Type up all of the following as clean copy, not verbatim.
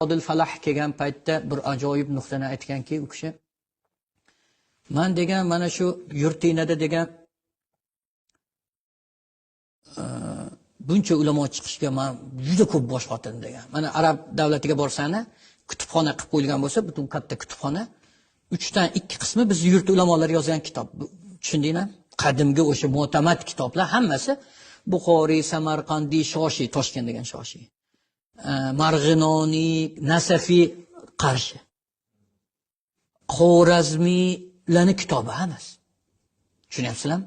Odil Falah kelgan paytda bir ajoyib nuqtani aytganki, u kishi men degan mana shu yurtinglarda degan buncha ulamo chiqishga men juda ko'p bosh qotirdim degan. Mana arab davlatiga borsani, kutubxona qilib qo'yilgan bo'lsa, butun katta kutubxona 3 dan 2 qismi biz yurt ulamolar yozgan kitob. Tushundingmi? Qadimgi o'sha mo'tamad kitoblar hammasi Buxoriy, Samarqandiy, Shoshiy, Toshkent degan Shoshiy. Marg'inoniy, Nasafiy qarshi. Xorazmiylarning kitobi hammasi. Tushunyapsizlarmi?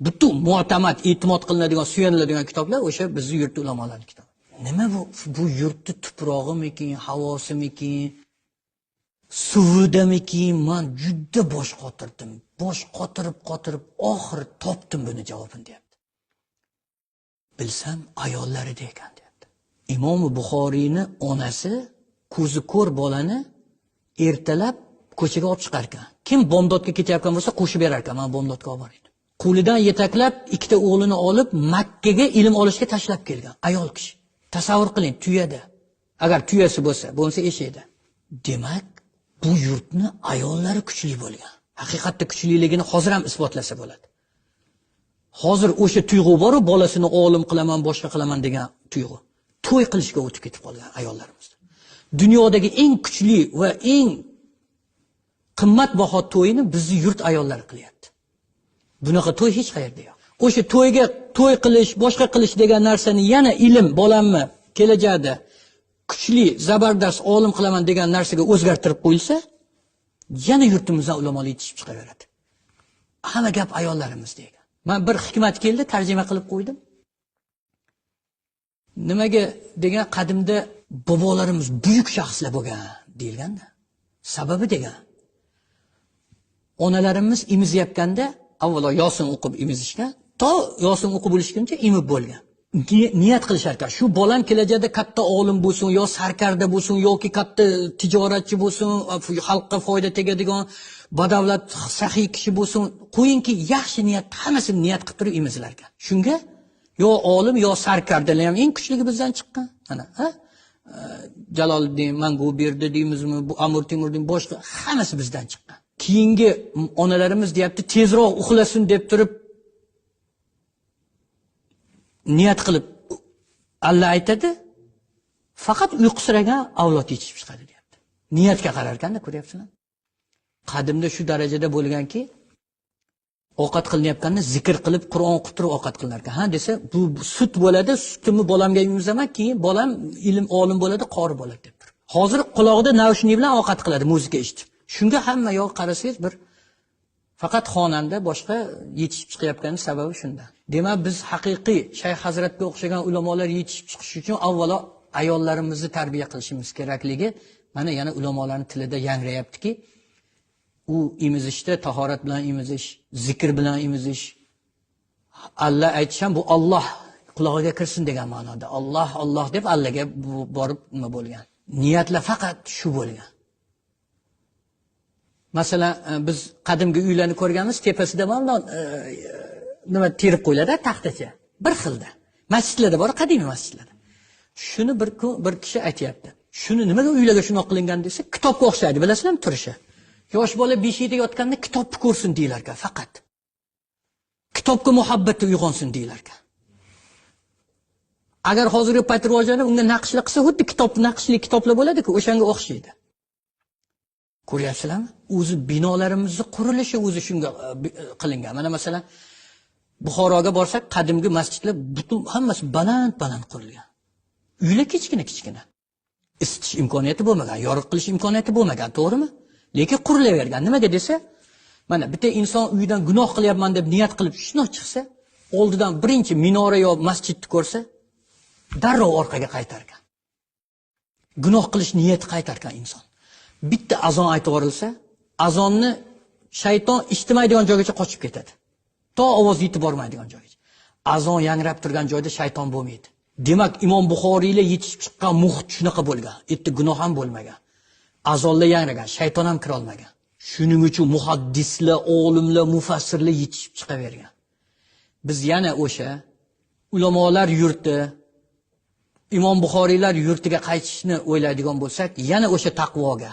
Butun mu'tamad, e'timod qilinadigan, suyaniladigan kitoblar o'sha bizning yurt ulamolarining kitobi. Nima bu? Bu yurtni tuprog'imikin, havosimikin, suvidamikin, men juda bosh qotirdim. Bosh qotirib, oxiri topdim buni javobini deyapti. Bilsam ayollarida ekan deyapti. Imom Buxoriyni onasi ko'zi ko'r bolani ertalab ko'chaga olib chiqar ekan. Kim bomdodga ketayotgan bo'lsa qo'shib berar ekan, men bomdodga olib boray. Qo'lidan yetaklab ikkita o'g'lini olib Makkaga ilm olishga tashlab kelgan ayol kishi. Tasavvur qiling, tuyada. Agar tuyasi bo'lsa eshikda. Demak, bu yurtni ayollari kuchli bo'lgan. Haqiqatda kuchliligini hozir ham isbotlasa bo'ladi. Hozir o'sha tuyg'u bor-ku, bolasini olim qilaman, boshqa qilaman degan tuyg'u. To'y qilishga o'tib ketib qolgan ayollarimiz. Dunyodagi eng kuchli va eng qimmatbaho to'yini bizning yurt ayollari qilyapti. Bunaqa to'y hech qayerda yo'q. O'sha to'yga to'y qilish, boshqa qilish degan narsani yana ilm bolamni kelajakda kuchli, zabardast olim qilaman degan narsaga o'zgartirib qo'yilsa, yana yurtimizdan ulamolar yetishib chiqaveradi. Hamma gap ayollarimiz degan. Men bir hikmat keldi, tarjima qilib qo'ydim. Nimaga degan qadimda bobolarimiz buyuk shaxslar bo'lgan deyilganda. Sababi degan. Onalarimiz imizyapganda avvalo Yosin o'qib imizishgan, to Yosin o'qib bo'lishguncha imib bo'lgan. Niyat qilishar ekan. Shu bolam kelajakda katta olim bo'lsin, yo sarkarda bo'lsin, yoki katta tijoratchi bo'lsin, xalqqa foyda tegadigan badavlat saxiy kishi bo'lsin. Qo'yingki, yaxshi niyat, hammasini niyat qilib turib imizlar ekan. Shunga yo olim, yo sarkardalar ham eng kuchligi bizdan chiqqan. Mana, ha? Jaloliddin Manguberdi deymizmi, bu Amir Temurning boshqa hammasi bizdan chiqqan. Keyingi onalarimiz deyapti, tezroq uxlasin deb turib niyat qilib Allah aytadi, faqat uyqusiragan avlod yetishib chiqadi deyapti. Niyatga qarar ekanda, ko'ryapsizlar? Qadimda shu darajada bo'lganki, ovqat qilinayotganda zikr qilib, Qur'on o'qib turib ovqat qilinar ekan. Ha desa, bu sut bo'ladi, sutimni bolamga yemizaman, keyin bolam ilm olim bo'ladi, qori bo'ladi deb turib. Hozir quloqida naushnik bilan ovqat qiladi, muzika eshitib. Shunga hamma yoq qarasangiz bir faqat xonanda boshqa yetishib chiqayotgani sababi shundan. Demak, biz haqiqiy Shayx Hazratga o'xshagan ulamolar yetishib chiqish uchun avvalo ayollarimizni tarbiya qilishimiz kerakligi mana yana ulamolarning tilida yangrayaptiki, u imizishda tahorat bilan imizish, zikr bilan imizish, Allah aytisham bu Alloh qulog'iga kirsin degan ma'noda. Alloh deb Allohga borib nima bo'lgan. Niyatlar faqat shu bo'lgan. Masalan, biz qadimgi uylarni ko'rganmiz, tepasida mana nima terib qo'yiladi, taxtacha. Bir xilda. Masjidlarda bor, qadimiy masjidlarda. Shuni bir kishi aytayapti. Shuni nimaga uylarga shunoq qilingan desa, kitobga o'xshaydi, bilasizlarmi turishi? Yosh bola beshikda yotganda kitobni ko'rsin deylar ekan, faqat. Kitobga muhabbati uyg'onsin deylar ekan. Agar hozirgi payt rivojlanib, unga naqshlar qilsa, xuddi naqshli kitoblar bo'ladi-ku, o'shanga o'xshaydi. Ko'ryapsizlarmi? O'zi binolarimizni qurilishi o'zi shunga qilingan. Mana masalan, Buxoroga borsak, qadimgi masjidlar butun hammasi baland qurilgan. Uylar kichkina. Isitish imkoniyati bo'lmagan, yorug' qilish imkoniyati bo'lmagan, to'g'rimi? Lekin qurilavergan. Nimaga desa, mana bitta inson uydan gunoh qilyapman deb niyat qilib shunday chiqsa, oldidan birinchi minora yo masjidni ko'rsa, darrov orqaga qaytar ekan. Gunoh qilish niyati qaytar ekan inson. Bitta azon aytib yuborilsa, azonni shayton eshitmaydigan joygacha qochib ketadi. To ovoz yetib bormaydigan joygacha. Azon yangrab turgan joyda shayton bo'lmaydi. Demak, Imom Buxoriylar yetishib chiqqan muhit shunaqa bo'lgan. Etti gunoh ham bo'lmagan. Azonlar yangragan, shayton ham kira olmagan. Shuning uchun muhaddislar, olimlar, mufassirlar yetishib chiqavergan. Biz yana o'sha ulamolar yurti, Imom Buxoriylar yurtiga qaytishni o'ylaydigan bo'lsak, yana o'sha taqvoga,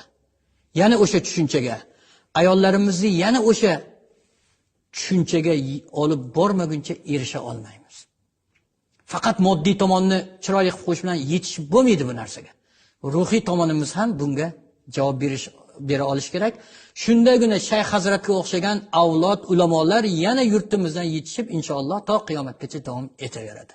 yana o'sha tushunchaga, ayollarimizni yana o'sha tushunchaga olib bormaguncha erisha olmaymiz. Faqat moddiy tomonni chiroyli qilib qo'yish bilan yetishib bo'lmaydi bu narsaga. Ruhiy tomonimiz ham bunga javob bera olish kerak. Shundagina Shayx Hazratga o'xshagan avlod ulamolar yana yurtimizdan yetishib inshaalloh to qiyomatgacha davom etaveradi.